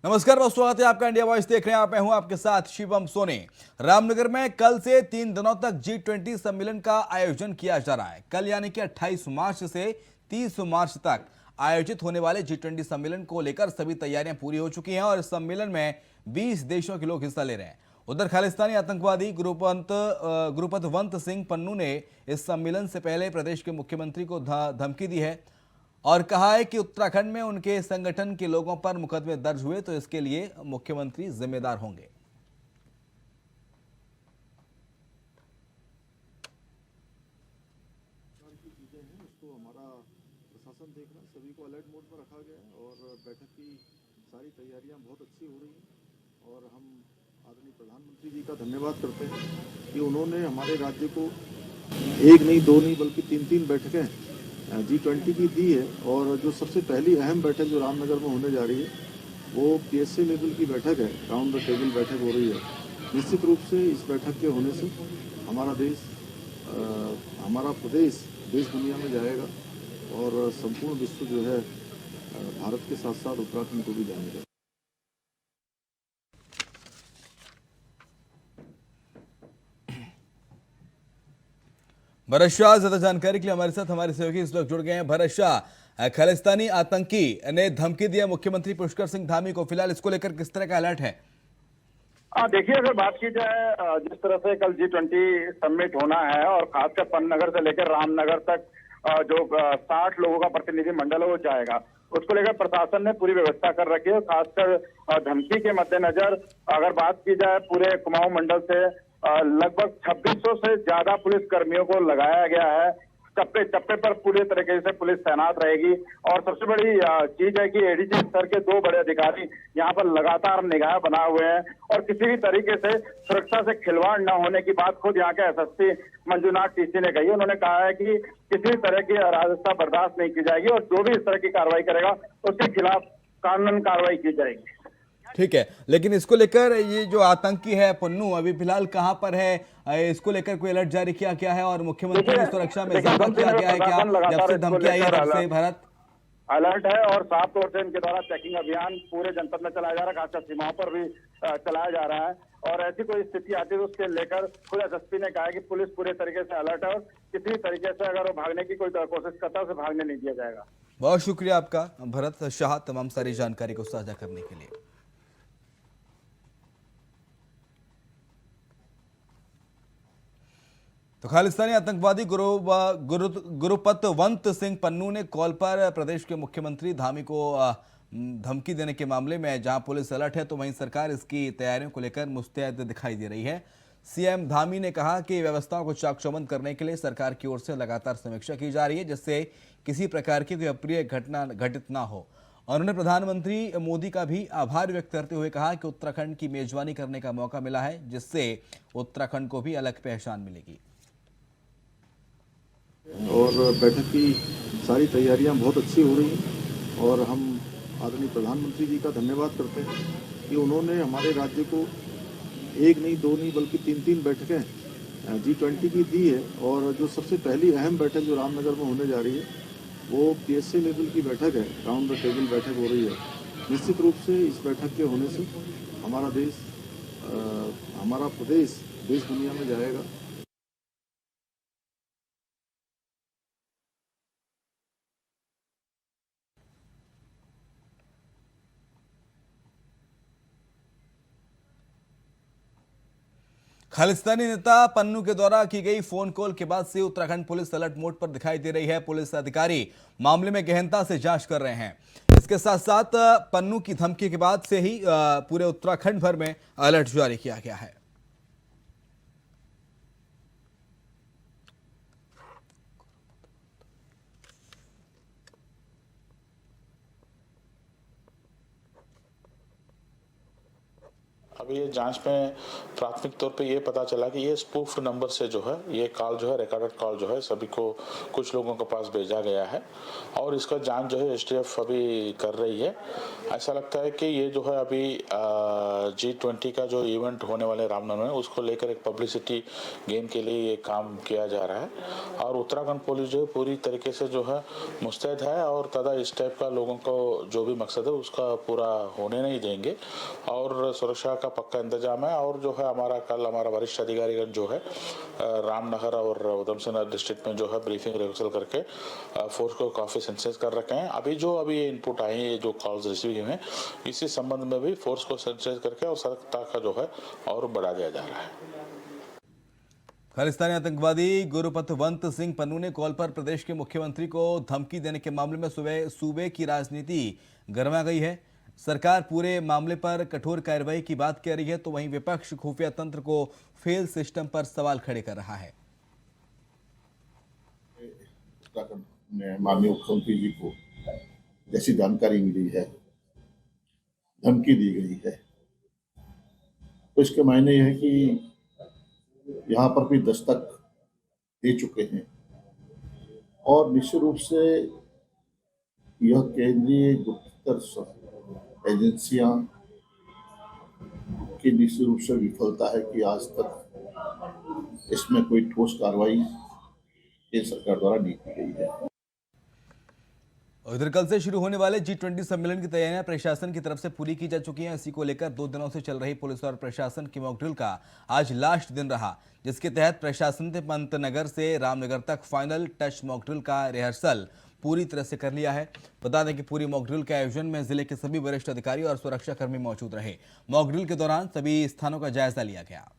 नमस्कार दोस्तों, स्वागत है आपका। इंडिया वॉइस देख रहे हैं आप। मैं हूं आपके साथ शिवम सोनी। रामनगर में कल से 3 दिनों तक G20 सम्मेलन का आयोजन किया जा रहा है। कल यानी कि 28 मार्च से 30 मार्च तक आयोजित होने वाले G20 सम्मेलन को लेकर सभी तैयारियां पूरी हो चुकी हैं और इस सम्मेलन में 20 देशों के लोग हिस्सा ले रहे हैं। उधर खालिस्तानी आतंकवादी गुरुपतवंत सिंह पन्नू ने इस सम्मेलन से पहले प्रदेश के मुख्यमंत्री को धमकी दी है और कहा है कि उत्तराखंड में उनके संगठन के लोगों पर मुकदमे दर्ज हुए तो इसके लिए मुख्यमंत्री जिम्मेदार होंगे। की चीज़ें हैं उसको हमारा प्रशासन देख रहा है, सभी को अलर्ट मोड पर रखा गया है और बैठक की सारी तैयारियां बहुत अच्छी हो रही हैं और हम आदरणीय प्रधानमंत्री जी का धन्यवाद करते हैं कि उन्होंने हमारे राज्य को एक नहीं दो नहीं बल्कि तीन बैठकें G20 की दी है। और जो सबसे पहली अहम बैठक जो रामनगर में होने जा रही है वो PSA लेवल की बैठक है, राउंड द टेबल बैठक हो रही है। निश्चित रूप से इस बैठक के होने से हमारा देश हमारा प्रदेश देश दुनिया में जाएगा और संपूर्ण विश्व जो है भारत के साथ साथ उत्तराखंड को भी जानेगा। भरत शाह, ज्यादा जानकारी के लिए हमारे साथ हमारे सहयोगी इस वक्त जुड़ गए हैं। भरत शाह, खालिस्तानी आतंकी ने धमकी दिया मुख्यमंत्री पुष्कर सिंह धामी को, फिलहाल इसको लेकर किस तरह का अलर्ट है? देखिए, अगर बात की जाए जिस तरह से कल G20 समिट होना है और खासकर पन्नगर से लेकर रामनगर तक जो 60 लोगों का प्रतिनिधि मंडल है वो जाएगा, उसको लेकर प्रशासन ने पूरी व्यवस्था कर रखी है। खासकर धमकी के मद्देनजर अगर बात की जाए पूरे कुमाऊं मंडल से लगभग 2600 से ज्यादा पुलिस कर्मियों को लगाया गया है। चप्पे चप्पे पर पूरे तरीके से पुलिस तैनात रहेगी और सबसे बड़ी चीज है कि ADG स्तर के 2 बड़े अधिकारी यहाँ पर लगातार निगाह बनाए हुए हैं और किसी भी तरीके से सुरक्षा से खिलवाड़ न होने की बात खुद यहाँ के SSP मंजूनाथ TC ने कही। उन्होंने कहा है कि किसी भी तरह की अराजकता बर्दाश्त नहीं की जाएगी और जो भी इस तरह की कार्रवाई करेगा उसके खिलाफ कानूनन कार्रवाई की जाएगी। ठीक है, लेकिन इसको लेकर ये जो आतंकी है पन्नू अभी फिलहाल कहां पर है, इसको लेकर कोई अलर्ट जारी किया गया है और मुख्यमंत्री की सुरक्षा में इजाफा किया गया है क्या? जब से धमकी आई है तब से भरत अलर्ट है और साफ तौर से इनके द्वारा चेकिंग अभियान पूरे जनपद में चलाया जा रहा है, खासकर सीमाओं पर भी चलाया जा रहा है और ऐसी कोई स्थिति आती है तो उसके लेकर खुद SSP ने कहा है कि पुलिस पूरे तरीके से अलर्ट है और किसी भी तरीके से अगर वो भागने की कोई कोशिश करता है उसे भागने नहीं दिया जाएगा। बहुत शुक्रिया आपका भरत शाह तमाम सारी जानकारी को साझा करने के लिए। तो खालिस्तानी आतंकवादी गुरुपतवंत सिंह पन्नू ने कॉल पर प्रदेश के मुख्यमंत्री धामी को धमकी देने के मामले में जहां पुलिस अलर्ट है तो वहीं सरकार इसकी तैयारियों को लेकर मुस्तैद दिखाई दे रही है। CM धामी ने कहा कि व्यवस्थाओं को चाक-चौबंद करने के लिए सरकार की ओर से लगातार समीक्षा की जा रही है जिससे किसी प्रकार की कोई अप्रिय घटना घटित ना हो। और उन्होंने प्रधानमंत्री मोदी का भी आभार व्यक्त करते हुए कहा कि उत्तराखंड की मेजबानी करने का मौका मिला है जिससे उत्तराखंड को भी अलग पहचान मिलेगी। और बैठक की सारी तैयारियां बहुत अच्छी हो रही हैं और हम आदरणीय प्रधानमंत्री जी का धन्यवाद करते हैं कि उन्होंने हमारे राज्य को एक नहीं दो नहीं बल्कि तीन बैठकें G20 की दी है। और जो सबसे पहली अहम बैठक जो रामनगर में होने जा रही है वो PSA लेवल की बैठक है, राउंड द टेबल बैठक हो रही है। निश्चित रूप से इस बैठक के होने से हमारा देश हमारा प्रदेश देश दुनिया में जाएगा। खालिस्तानी नेता पन्नू के द्वारा की गई फोन कॉल के बाद से उत्तराखंड पुलिस अलर्ट मोड पर दिखाई दे रही है। पुलिस अधिकारी मामले में गहनता से जांच कर रहे हैं। इसके साथ साथ पन्नू की धमकी के बाद से ही पूरे उत्तराखंड भर में अलर्ट जारी किया गया है। अभी ये जांच में प्राथमिक तौर पे ये पता चला कि ये स्पूफ्ड नंबर से जो है ये कॉल जो है रिकॉर्डेड कॉल जो है सभी को कुछ लोगों के पास भेजा गया है और इसका जांच जो है एसटीएफ अभी कर रही है। ऐसा लगता है कि ये जो है अभी G20 का जो इवेंट होने वाले रामनगर में उसको लेकर एक पब्लिसिटी गेन के लिए ये काम किया जा रहा है और उत्तराखंड पुलिस जो है पूरी तरीके से जो है मुस्तैद है और तथा इस टाइप का लोगों को जो भी मकसद है उसका पूरा होने नहीं देंगे और सुरक्षा का पक्का इंतजाम है। और जो है हमारा वरिष्ठ अधिकारीगण जो है रामनगर और उधम सिंह नगर डिस्ट्रिक्ट में जो है ब्रीफिंग रिहर्सल करके फोर्स को काफ़ी सेंसेस कर रखे हैं। अभी जो इनपुट आए हैं, जो कॉल्स रिसीव हुए हैं, इसी संबंध में भी फोर्स को सेंसेस करके और सतर्कता का जो है और बढ़ा दिया जा रहा है। खालिस्तानी आतंकवादी गुरुपतवंत सिंह पन्नू ने कॉल पर प्रदेश के मुख्यमंत्री को धमकी देने के मामले में सूबे की राजनीति गरमा गई है। सरकार पूरे मामले पर कठोर कार्रवाई की बात कह रही है तो वहीं विपक्ष खुफिया तंत्र को फेल सिस्टम पर सवाल खड़े कर रहा है। उत्तराखंड में माननीय मुख्यमंत्री जी को जैसी जानकारी मिली है, धमकी दी गई है, तो इसके मायने यह है कि यहाँ पर भी दस्तक दे चुके हैं और निश्चित रूप से यह केंद्रीय गुप्तचर एजेंसियां की निश्चित रूप से विफलता है कि आज तक इसमें कोई ठोस कार्रवाई केंद्र सरकार द्वारा नहीं की गई है। उधर कल से शुरू होने वाले G20 सम्मेलन की तैयारियां प्रशासन की तरफ से पूरी की जा चुकी हैं। इसी को लेकर 2 दिनों से चल रही पुलिस और प्रशासन की मॉक ड्रिल का आज लास्ट दिन रहा, जिसके तहत प्रशासन ने पंतनगर से रामनगर तक फाइनल टच मॉक ड्रिल का रिहर्सल पूरी तरह से कर लिया है। बता दें कि पूरी मॉक ड्रिल के आयोजन में जिले के सभी वरिष्ठ अधिकारी और सुरक्षाकर्मी मौजूद रहे। मॉक ड्रिल के दौरान सभी स्थानों का जायजा लिया गया।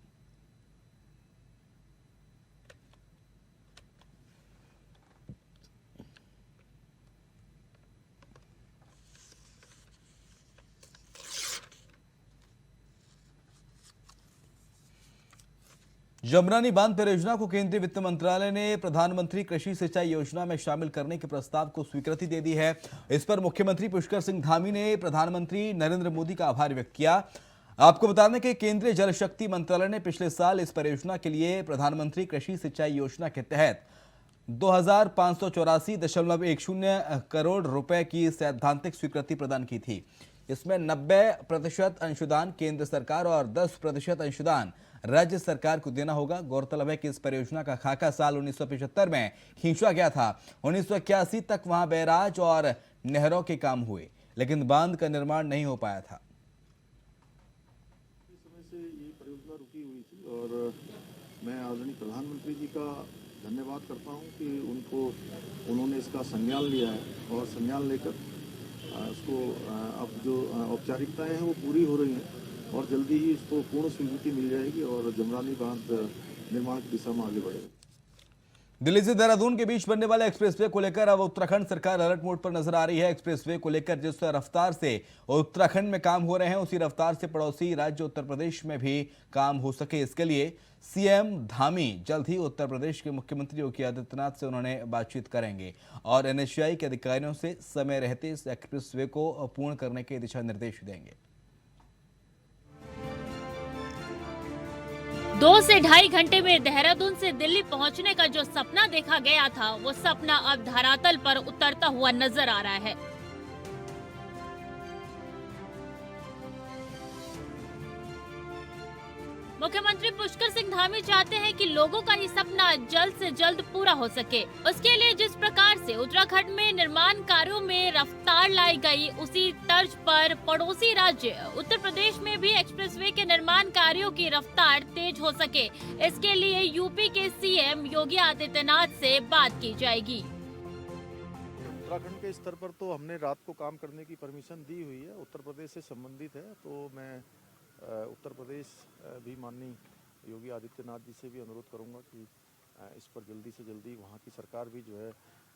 जमरानी बांध परियोजना को केंद्रीय वित्त मंत्रालय ने प्रधानमंत्री कृषि सिंचाई योजना में शामिल करने के प्रस्ताव को स्वीकृति दे दी है। इस पर मुख्यमंत्री पुष्कर सिंह धामी ने प्रधानमंत्री नरेंद्र मोदी का आभार व्यक्त किया। आपको बता दें कि केंद्रीय जल शक्ति मंत्रालय ने पिछले साल इस परियोजना के लिए प्रधानमंत्री कृषि सिंचाई योजना के तहत 2584.10 करोड़ रुपए की सैद्धांतिक स्वीकृति प्रदान की थी। इसमें 90% अंशदान केंद्र सरकार और 10% अंशदान राज्य सरकार को देना होगा। गौरतलब है कि इस परियोजना का खाका साल 1975 में खींचा गया था। 1981 तक वहां बैराज और नहरों के काम हुए, लेकिन बांध का निर्माण नहीं हो पाया था। इस समय से ये परियोजना रुकी हुई थी और मैं आदरणीय प्रधानमंत्री जी का धन्यवाद करता हूं कि उन्होंने इसका संज्ञान लिया है और संज्ञान लेकर इसको अब जो औपचारिकताएं हैं वो पूरी हो रही हैं और जल्दी ही इसको पूर्ण स्वीकृति मिल जाएगी और जमरानी बांध निर्माण की दिशा में आगे बढ़ेगा। दिल्ली से देहरादून के बीच बनने वाले एक्सप्रेसवे को लेकर अब उत्तराखंड सरकार अलर्ट मोड पर नजर आ रही है। एक्सप्रेसवे को लेकर जिस रफ्तार से उत्तराखंड में काम हो रहे हैं, उसी रफ्तार से पड़ोसी राज्य उत्तर प्रदेश में भी काम हो सके, इसके लिए सीएम धामी जल्द ही उत्तर प्रदेश के मुख्यमंत्री योगी आदित्यनाथ से उन्होंने बातचीत करेंगे और NHAI के अधिकारियों से समय रहते इस एक्सप्रेसवे को पूर्ण करने के दिशा निर्देश देंगे। 2 से ढाई घंटे में देहरादून से दिल्ली पहुंचने का जो सपना देखा गया था, वो सपना अब धरातल पर उतरता हुआ नजर आ रहा है। मुख्यमंत्री पुष्कर सिंह धामी चाहते हैं कि लोगों का ये सपना जल्द से जल्द पूरा हो सके। उसके लिए जिस प्रकार से उत्तराखंड में निर्माण कार्यों में रफ्तार लाई गई, उसी तर्ज पर पड़ोसी राज्य उत्तर प्रदेश में भी एक्सप्रेसवे के निर्माण कार्यों की रफ्तार तेज हो सके, इसके लिए यूपी के सीएम योगी आदित्यनाथ से बात की जाएगी। उत्तराखंड के स्तर पर तो हमने रात को काम करने की परमिशन दी हुई है, उत्तर प्रदेश से संबंधित है, तो मैं उत्तर प्रदेश भी माननीय योगी आदित्यनाथ जी से भी अनुरोध करूंगा कि इस पर जल्दी से जल्दी वहां की सरकार भी जो है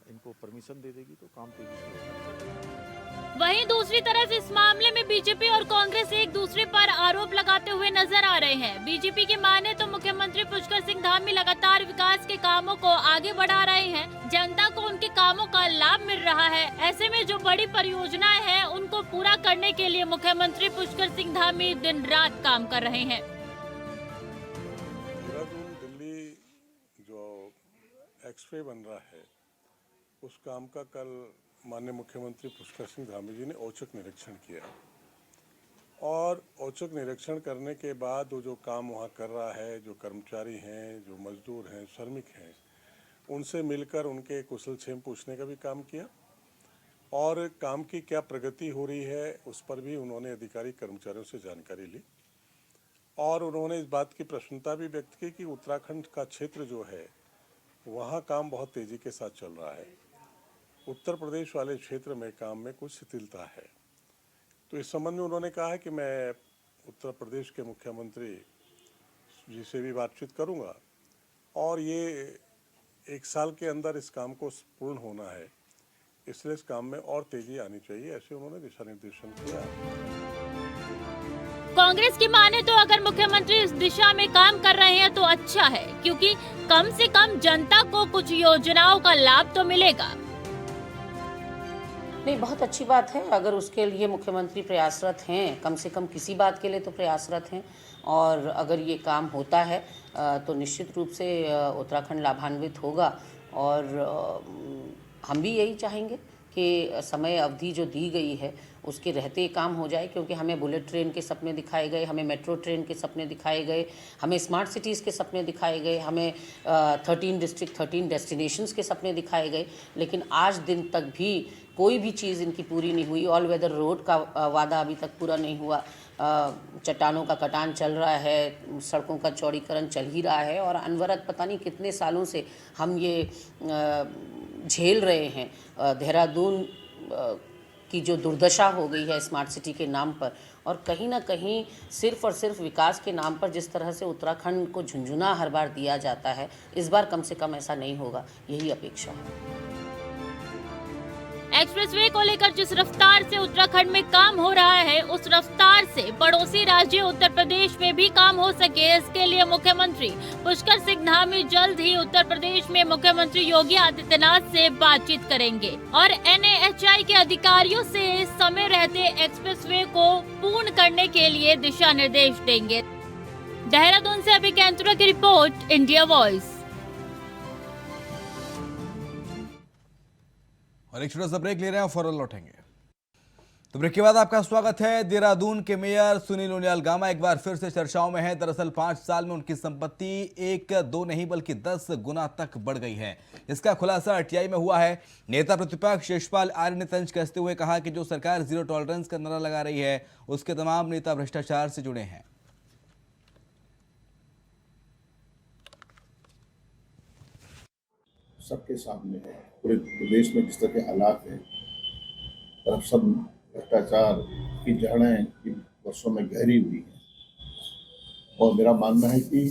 इनको परमिशन दे देगी तो काम तेजी से होगा। वहीं दूसरी तरफ इस मामले में बीजेपी और कांग्रेस एक दूसरे पर आरोप लगाते हुए नजर आ रहे हैं। बीजेपी की माने तो मुख्यमंत्री मुख्यमंत्री पुष्कर सिंह धामी लगातार विकास के कामों को आगे बढ़ा रहे हैं। जनता को उनके कामों का लाभ मिल रहा है। ऐसे में जो बड़ी परियोजनाएं हैं उनको पूरा करने के लिए मुख्यमंत्री पुष्कर सिंह धामी दिन रात काम कर रहे हैं। देहरादून दिल्ली जो एक्सप्रेस बन रहा है उस काम का कल माननीय मुख्यमंत्री पुष्कर सिंह धामी जी ने औचक निरीक्षण किया और औचक निरीक्षण करने के बाद वो जो काम वहाँ कर रहा है, जो कर्मचारी हैं, जो मजदूर हैं, श्रमिक हैं, उनसे मिलकर उनके कुशल क्षेम पूछने का भी काम किया और काम की क्या प्रगति हो रही है उस पर भी उन्होंने अधिकारी कर्मचारियों से जानकारी ली और उन्होंने इस बात की प्रसन्नता भी व्यक्त की कि उत्तराखंड का क्षेत्र जो है वहाँ काम बहुत तेज़ी के साथ चल रहा है। उत्तर प्रदेश वाले क्षेत्र में काम में कुछ शिथिलता है। तो इस संबंध में उन्होंने कहा है कि मैं उत्तर प्रदेश के मुख्यमंत्री जी से भी बातचीत करूंगा और ये 1 साल के अंदर इस काम को पूर्ण होना है, इसलिए इस काम में और तेजी आनी चाहिए, ऐसे उन्होंने दिशा निर्देशन किया। कांग्रेस की माने तो अगर मुख्यमंत्री इस दिशा में काम कर रहे हैं तो अच्छा है, क्योंकि कम से कम जनता को कुछ योजनाओं का लाभ तो मिलेगा। नहीं, बहुत अच्छी बात है अगर उसके लिए मुख्यमंत्री प्रयासरत हैं, कम से कम किसी बात के लिए तो प्रयासरत हैं और अगर ये काम होता है तो निश्चित रूप से उत्तराखंड लाभान्वित होगा और हम भी यही चाहेंगे कि समय अवधि जो दी गई है उसके रहते काम हो जाए, क्योंकि हमें बुलेट ट्रेन के सपने दिखाए गए, हमें मेट्रो ट्रेन के सपने दिखाए गए, हमें स्मार्ट सिटीज़ के सपने दिखाए गए, हमें 13 डिस्ट्रिक्ट 13 डेस्टिनेशंस के सपने दिखाए गए, लेकिन आज दिन तक भी कोई भी चीज़ इनकी पूरी नहीं हुई। ऑल वेदर रोड का वादा अभी तक पूरा नहीं हुआ, चट्टानों का कटान चल रहा है, सड़कों का चौड़ीकरण चल ही रहा है और अनवरत पता नहीं कितने सालों से हम ये झेल रहे हैं। देहरादून की जो दुर्दशा हो गई है स्मार्ट सिटी के नाम पर और कहीं ना कहीं सिर्फ और सिर्फ विकास के नाम पर जिस तरह से उत्तराखंड को झुंझुना हर बार दिया जाता है, इस बार कम से कम ऐसा नहीं होगा, यही अपेक्षा है। एक्सप्रेसवे को लेकर जिस रफ्तार से उत्तराखंड में काम हो रहा है उस रफ्तार से पड़ोसी राज्य उत्तर प्रदेश में भी काम हो सके, इसके लिए मुख्यमंत्री पुष्कर सिंह धामी जल्द ही उत्तर प्रदेश में मुख्यमंत्री योगी आदित्यनाथ से बातचीत करेंगे और NHAI के अधिकारियों से समय रहते एक्सप्रेसवे को पूर्ण करने के लिए दिशा निर्देश देंगे। देहरादून से अभी कैंतुरा की रिपोर्ट, इंडिया वॉइस। और एक छोटा सा ब्रेक ले रहे हैं, फौरन लौटेंगे। तो ब्रेक के बाद आपका स्वागत है। देहरादून के मेयर सुनील उनियाल गामा एक बार फिर से चर्चाओं में है। दरअसल 5 साल में उनकी संपत्ति 1-2 नहीं बल्कि 10 गुना तक बढ़ गई है। इसका खुलासा RTI में हुआ है। नेता प्रतिपक्ष यशपाल आर्य ने तंज कसते हुए कहा कि जो सरकार जीरो टॉलरेंस का नारा लगा रही है उसके तमाम नेता भ्रष्टाचार से जुड़े हैं। सबके सामने है, पूरे प्रदेश में जिस तरह के हालात हैं, करप्शन, भ्रष्टाचार की जड़ें इन वर्षों में गहरी हुई हैं और मेरा मानना है कि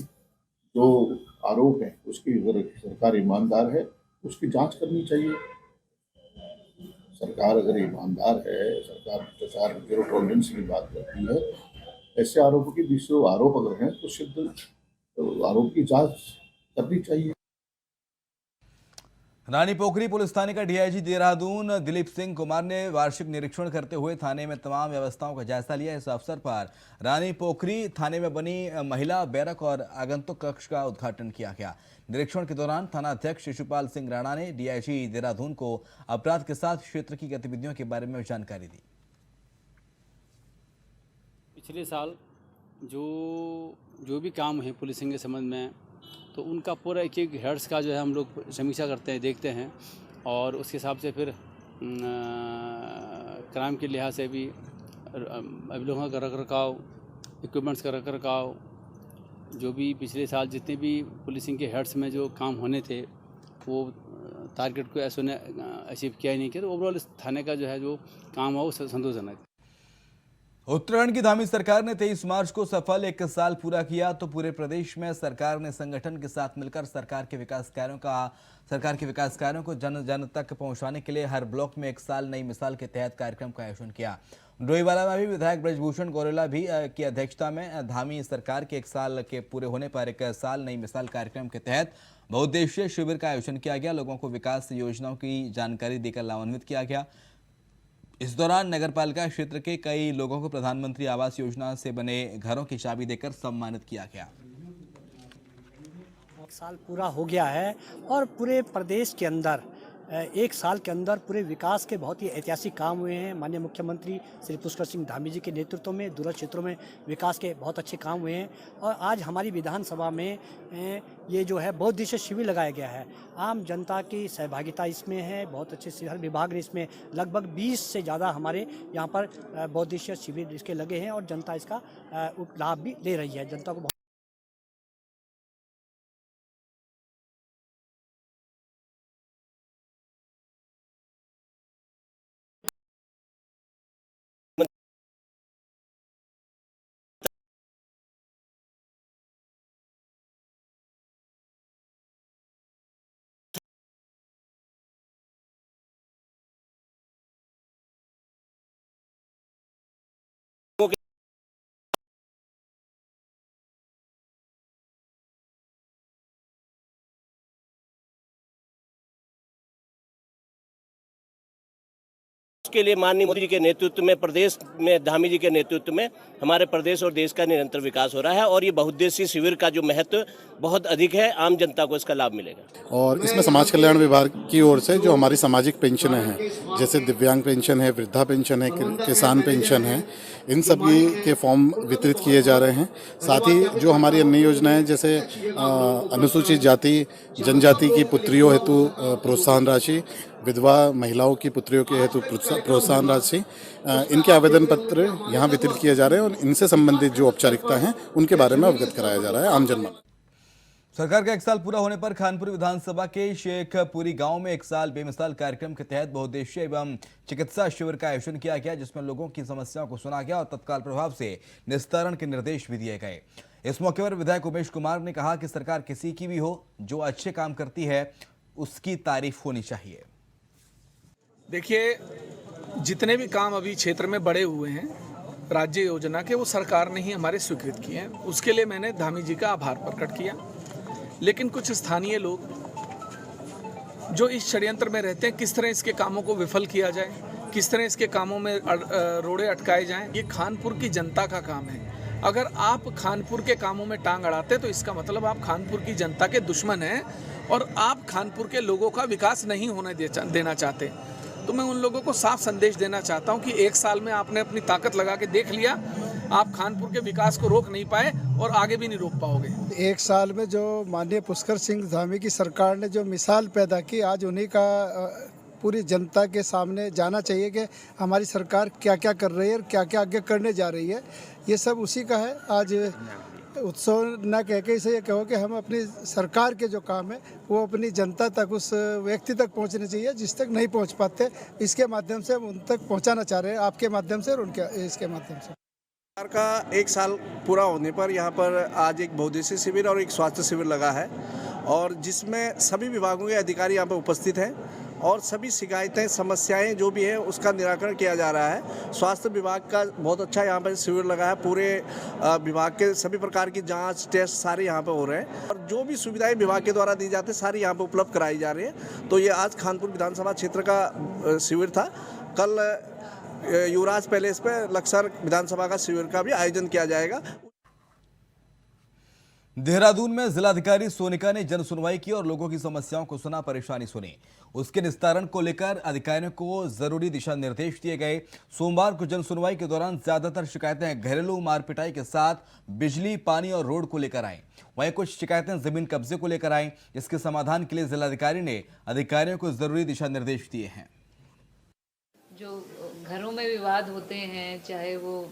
जो आरोप है उसकी अगर सरकार ईमानदार है उसकी जांच करनी चाहिए। सरकार अगर ईमानदार है, सरकार भ्रष्टाचार जीरो टॉलरेंस की बात करती है, ऐसे आरोपों की दूसरे आरोप अगर हैं तो सिद्ध आरोप की जांच करनी चाहिए। रानी पोखरी पुलिस थाने का DIG देहरादून दिलीप सिंह कुमार ने वार्षिक निरीक्षण करते हुए थाने में तमाम व्यवस्थाओं का जायजा लिया। इस अवसर पर रानी पोखरी थाने में बनी महिला बैरक और आगंतुक कक्ष का उद्घाटन किया गया। निरीक्षण के दौरान थाना अध्यक्ष शिशुपाल सिंह राणा ने DIG देहरादून को अपराध के साथ क्षेत्र की गतिविधियों के बारे में जानकारी दी। पिछले साल जो भी काम है पुलिसिंग के संबंध में तो उनका पूरा एक हेड्स का जो है हम लोग समीक्षा करते हैं, देखते हैं और उसके हिसाब से फिर क्राइम के लिहाज से भी अभिलोगों का रखरखाव, इक्विपमेंट्स का रखरखाव, जो भी पिछले साल जितने भी पुलिसिंग के हेड्स में जो काम होने थे वो टारगेट को ऐसे अचीव किया ही नहीं किया। तो ओवरऑल इस थाने का जो है जो काम हो वो संतोषजनक। उत्तराखंड की धामी सरकार ने 23 मार्च को सफल 1 साल पूरा किया तो पूरे प्रदेश में सरकार ने संगठन के साथ मिलकर सरकार के विकास कार्यों को जन जन तक पहुंचाने के लिए हर ब्लॉक में 1 साल नई मिसाल के तहत कार्यक्रम का आयोजन किया। डोईवाला में भी विधायक ब्रजभूषण गौरेला भी की अध्यक्षता में धामी सरकार के 1 साल के पूरे होने पर 1 साल नई मिसाल कार्यक्रम के तहत बहुउद्देशीय शिविर का आयोजन किया गया। लोगों को विकास योजनाओं की जानकारी देकर लाभान्वित किया गया। इस दौरान नगरपालिका क्षेत्र के कई लोगों को प्रधानमंत्री आवास योजना से बने घरों की चाबी देकर सम्मानित किया गया। 1 साल पूरा हो गया है और पूरे प्रदेश के अंदर 1 साल के अंदर पूरे विकास के बहुत ही ऐतिहासिक काम हुए हैं। माननीय मुख्यमंत्री श्री पुष्कर सिंह धामी जी के नेतृत्व में दूरस्थ क्षेत्रों में विकास के बहुत अच्छे काम हुए हैं और आज हमारी विधानसभा में ये जो है बहुउद्देशीय शिविर लगाया गया है। आम जनता की सहभागिता इसमें है, बहुत अच्छे से हर विभाग ने इसमें लगभग 20 से ज़्यादा हमारे यहाँ पर बहुउद्देशीय शिविर इसके लगे हैं और जनता इसका लाभ भी ले रही है। जनता को उसके लिए माननीय मोदी जी के नेतृत्व में प्रदेश में धामी जी के नेतृत्व में हमारे प्रदेश और देश का निरंतर विकास हो रहा है और ये बहुउद्देशीय शिविर का जो महत्व बहुत अधिक है, आम जनता को इसका लाभ मिलेगा। और इसमें समाज कल्याण विभाग की ओर से जो हमारी सामाजिक पेंशन हैं, जैसे दिव्यांग पेंशन है, वृद्धा पेंशन है, किसान पेंशन है, इन सभी के फॉर्म वितरित किए जा रहे हैं। साथ ही जो हमारी अन्य योजनाएं जैसे अनुसूचित जाति जनजाति की पुत्रियों हेतु प्रोत्साहन राशि, विधवा महिलाओं की पुत्रियों के हेतु प्रोत्साहन राशि, इनके आवेदन पत्र यहाँ वितरित किए जा रहे हैं और इनसे संबंधित जो औपचारिकता हैं उनके बारे में अवगत कराया जा रहा है आम जनता। सरकार का 1 साल पूरा होने पर खानपुर विधानसभा के शेखपुरी गांव में 1 साल बेमिसाल कार्यक्रम के तहत बहुउद्देशीय एवं चिकित्सा शिविर का आयोजन किया गया, जिसमें लोगों की समस्याओं को सुना गया और तत्काल प्रभाव से निस्तारण के निर्देश भी दिए गए। इस मौके पर विधायक उमेश कुमार ने कहा कि सरकार किसी की भी हो, जो अच्छे काम करती है उसकी तारीफ होनी चाहिए। देखिए, जितने भी काम अभी क्षेत्र में बड़े हुए हैं राज्य योजना के, वो सरकार ने ही हमारे स्वीकृत किए हैं। उसके लिए मैंने धामी जी का आभार प्रकट किया। लेकिन कुछ स्थानीय लोग जो इस षड्यंत्र में रहते हैं, किस तरह इसके कामों को विफल किया जाए, किस तरह इसके कामों में रोड़े अटकाए जाएं, ये खानपुर की जनता का काम है। अगर आप खानपुर के कामों में टांग अड़ाते तो इसका मतलब आप खानपुर की जनता के दुश्मन हैं और आप खानपुर के लोगों का विकास नहीं होने देना चाहते। तो मैं उन लोगों को साफ संदेश देना चाहता हूं कि 1 साल में आपने अपनी ताकत लगा के देख लिया, आप खानपुर के विकास को रोक नहीं पाए और आगे भी नहीं रोक पाओगे। 1 साल में जो माननीय पुष्कर सिंह धामी की सरकार ने जो मिसाल पैदा की, आज उन्हीं का पूरी जनता के सामने जाना चाहिए कि हमारी सरकार क्या क्या कर रही है और क्या क्या आगे करने जा रही है। ये सब उसी का है। आज उत्सव न कह के इसे ये कहो कि हम अपनी सरकार के जो काम है वो अपनी जनता तक, उस व्यक्ति तक पहुंचने चाहिए जिस तक नहीं पहुंच पाते। इसके माध्यम से हम उन तक पहुंचाना चाह रहे हैं, आपके माध्यम से और उनके इसके माध्यम से। सरकार का 1 साल पूरा होने पर यहाँ पर आज एक बहुउद्देशीय शिविर और एक स्वास्थ्य शिविर लगा है और जिसमें सभी विभागों के अधिकारी यहाँ पर उपस्थित हैं और सभी शिकायतें समस्याएं जो भी हैं उसका निराकरण किया जा रहा है। स्वास्थ्य विभाग का बहुत अच्छा यहाँ पर शिविर लगा है। पूरे विभाग के सभी प्रकार की जांच टेस्ट सारे यहाँ पर हो रहे हैं और जो भी सुविधाएं विभाग के द्वारा दी जाती है सारी यहाँ पर उपलब्ध कराई जा रही है। तो ये आज खानपुर विधानसभा क्षेत्र का शिविर था। कल युवराज पैलेस पे लक्सर विधानसभा का शिविर का भी आयोजन किया जाएगा। देहरादून में जिलाधिकारी सोनिका ने जन सुनवाई की और लोगों की समस्याओं को सुना, परेशानी सुनी। उसके निस्तारण को लेकर अधिकारियों को जरूरी दिशा निर्देश दिए गए। सोमवार को जन सुनवाई के दौरान ज्यादातर शिकायतें घरेलू मार पिटाई के साथ बिजली, पानी और रोड को लेकर आई। वहीं कुछ शिकायतें जमीन कब्जे को लेकर आई, जिसके समाधान के लिए जिलाधिकारी ने अधिकारियों को जरूरी दिशा निर्देश दिए हैं। जो घरों में विवाद होते हैं, चाहे वो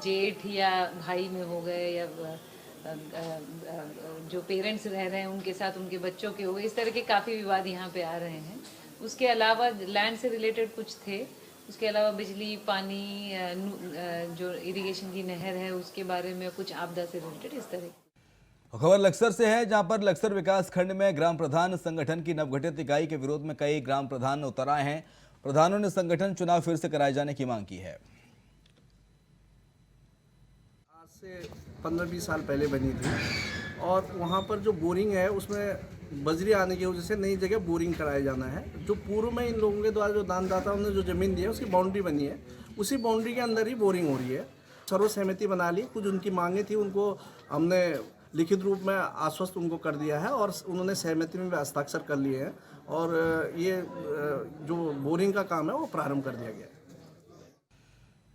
जेठ या भाई में हो गए या जो पेरेंट्स रह रहे हैं उनके साथ उनके बच्चों के हो गए, इस तरह के काफ़ी विवाद यहाँ पे आ रहे हैं। उसके अलावा लैंड से रिलेटेड कुछ थे, उसके अलावा बिजली, पानी, जो इरिगेशन की नहर है उसके बारे में, कुछ आपदा से रिलेटेड इस तरह। खबर लक्सर से है, जहां पर लक्सर विकास खंड में ग्राम प्रधान संगठन की नवगठित इकाई के विरोध में कई ग्राम प्रधान उतर आए हैं। प्रधानों ने संगठन चुनाव फिर से कराए जाने की मांग की है। आज से 15-20 साल पहले बनी थी और वहाँ पर जो बोरिंग है उसमें बजरी आने की वजह से नई जगह बोरिंग कराया जाना है। जो पूर्व में इन लोगों के द्वारा जो दानदाताओं ने जो ज़मीन दी है उसकी बाउंड्री बनी है, उसी बाउंड्री के अंदर ही बोरिंग हो रही है। सर्व सहमति बना ली, कुछ उनकी मांगे थी उनको हमने लिखित रूप में आश्वस्त उनको कर दिया है और उन्होंने सहमति में हस्ताक्षर कर लिए हैं और ये जो बोरिंग का काम है वो प्रारंभ कर दिया गया है।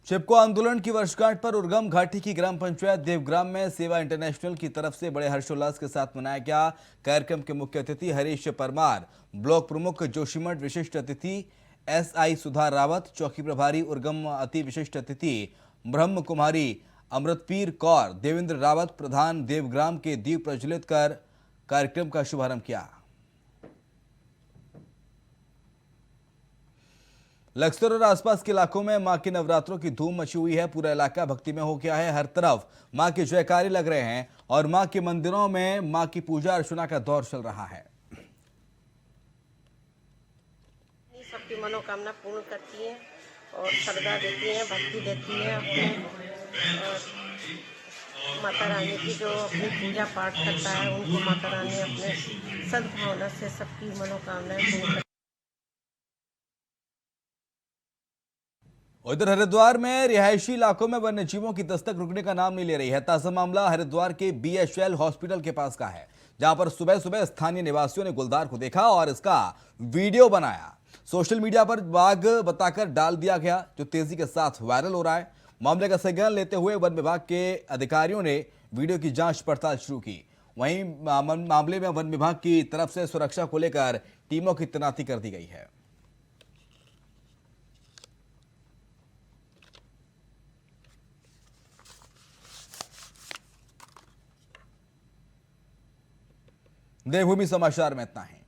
चिपको आंदोलन की वर्षगांठ पर उर्गम घाटी की ग्राम पंचायत देवग्राम में सेवा इंटरनेशनल की तरफ से बड़े हर्षोल्लास के साथ मनाया गया। कार्यक्रम के मुख्य अतिथि हरीश परमार, ब्लॉक प्रमुख जोशीमठ, विशिष्ट अतिथि SI सुधा रावत, चौकी प्रभारी उर्गम, अति विशिष्ट अतिथि ब्रह्म कुमारी अमृतपीर कौर, देवेंद्र रावत प्रधान देवग्राम के दीप प्रज्वलित कर कार्यक्रम का शुभारंभ किया। लक्सर और आसपास के इलाकों में मां के नवरात्रों की धूम मची हुई है। पूरा इलाका भक्ति में हो गया है। हर तरफ मां के जयकारे लग रहे हैं और मां के मंदिरों में मां की पूजा अर्चना का दौर चल रहा है। सबकी मनोकामना पूर्ण करती है और श्रद्धा देती है, भक्ति देती है। अपने माता रानी की जो अपनी पूजा पाठ करता है उनको माता रानी अपने सद्भावना से सबकी मनोकामनाएं पूर्ण करती है। उधर हरिद्वार में रिहायशी इलाकों में वन्य जीवों की दस्तक रुकने का नाम नहीं ले रही है। ताजा मामला हरिद्वार के BHL हॉस्पिटल के पास का है, जहां पर सुबह सुबह स्थानीय निवासियों ने गुलदार को देखा और इसका वीडियो बनाया। सोशल मीडिया पर बाघ बताकर डाल दिया गया, जो तेजी के साथ वायरल हो रहा है। मामले का संज्ञान लेते हुए वन विभाग के अधिकारियों ने वीडियो की जांच पड़ताल शुरू की। वहीं मामले में वन विभाग की तरफ से सुरक्षा को लेकर टीमों की तैनाती कर दी गई है। देवभूमि समाचार में इतना है।